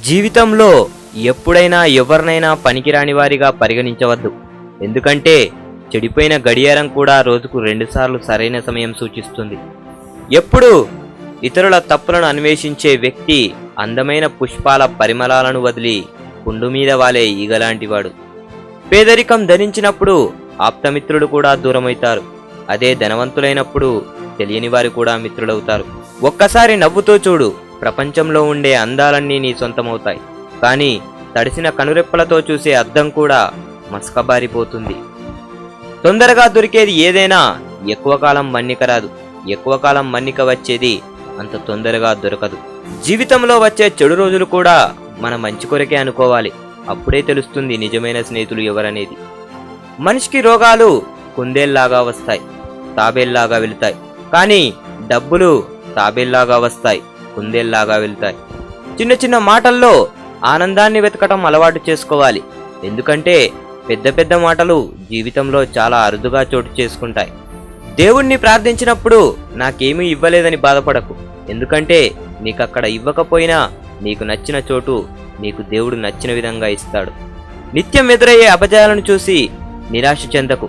జీవితంలో ఎప్పుడైనా ఎవరినైనా పనికిరాని వారిగా పరిగణించవద్దు. ఎందుకంటే చెడిపోయిన గడియారం కూడా రోజుకు 2 సార్లు సరైన సమయం సూచిస్తుంది. ఎప్పుడు ఇతరుల తప్పులను అన్వేషించే వ్యక్తి అందమైన పుష్పాల పరిమళాలను వదిలి కుండు మీద వాలే ఈగలాంటివాడు. పేదరికం ధరించినప్పుడు ఆప్తమిత్రులు కూడా దూరమవుతారు. అదే ధనవంతులైనప్పుడు తెలియని వారు కూడా మిత్రులవుతారు. ఒక్కసారి నవ్వుతూ చూడు, ప్రపంచంలో ఉండే అందాలన్నీ నీ సొంతమవుతాయి. కానీ తడిసిన కనురెప్పలతో చూసే అద్దం కూడా మసకబారిపోతుంది. తొందరగా దొరికేది ఏదైనా ఎక్కువ కాలం మన్నిక రాదు. ఎక్కువ కాలం మన్నిక వచ్చేది అంత తొందరగా దొరకదు. జీవితంలో వచ్చే చెడు రోజులు కూడా మన మంచి కొరకే అనుకోవాలి. అప్పుడే తెలుస్తుంది నిజమైన స్నేహితులు ఎవరనేది. మనిషికి రోగాలు కుందేల్లాగా వస్తాయి, తాబేల్లాగా వెళుతాయి. కానీ డబ్బులు తాబేల్లాగా వస్తాయి, కుందేల్లాగా వెళ్తాయి. చిన్న చిన్న మాటల్లో ఆనందాన్ని వెతకటం అలవాటు చేసుకోవాలి. ఎందుకంటే పెద్ద పెద్ద మాటలు జీవితంలో చాలా అరుదుగా చోటు చేసుకుంటాయి. దేవుణ్ణి ప్రార్థించినప్పుడు నాకేమీ ఇవ్వలేదని బాధపడకు. ఎందుకంటే నీకక్కడ ఇవ్వకపోయినా నీకు నచ్చిన చోటు నీకు దేవుడు నచ్చిన విధంగా ఇస్తాడు. నిత్యం ఎదురయ్యే అపజయాలను చూసి నిరాశ చెందకు.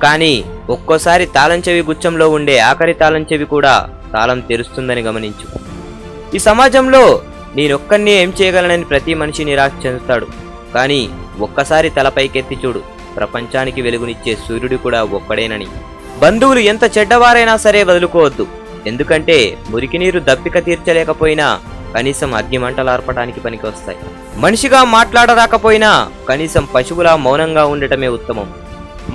కానీ ఒక్కోసారి తాళం చెవి గుచ్చంలో ఉండే ఆఖరి తాళం చెవి కూడా తాళం తెరుస్తుందని గమనించు. ఈ సమాజంలో నేనొక్కడినే ఏం చేయగలనని ప్రతి మనిషి నిరాశ చెందుతాడు. కానీ ఒక్కసారి తలపైకెత్తి చూడు, ప్రపంచానికి వెలుగునిచ్చే సూర్యుడు కూడా ఒక్కడేనని. బంధువులు ఎంత చెడ్డవారైనా సరే వదులుకోవద్దు. ఎందుకంటే మురికి నీరు దప్పిక తీర్చలేకపోయినా కనీసం అగ్నిమంటలార్పడానికి పనికి వస్తాయి. మనిషిగా మాట్లాడరాకపోయినా కనీసం పశువులా మౌనంగా ఉండటమే ఉత్తమం.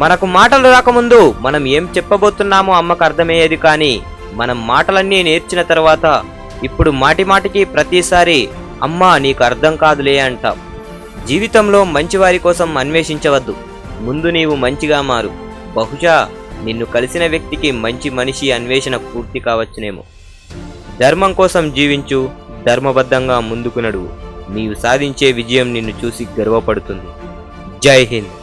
మనకు మాటలు రాకముందు మనం ఏం చెప్పబోతున్నామో అమ్మకు అర్థమయ్యేది. కానీ మనం మాటలన్నీ నేర్చిన తర్వాత ఇప్పుడు మాటిమాటికి ప్రతిసారి అమ్మా నీకు అర్థం కాదులే అంటాం. జీవితంలో మంచివారి కోసం అన్వేషించవద్దు. ముందు నీవు మంచిగా మారు. బహుశా నిన్ను కలిసిన వ్యక్తికి మంచి మనిషి అన్వేషణ పూర్తి కావచ్చునేమో. ధర్మం కోసం జీవించు, ధర్మబద్ధంగా ముందుకు నడువు. నీవు సాధించే విజయం నిన్ను చూసి గర్వపడుతుంది. జై హింద్.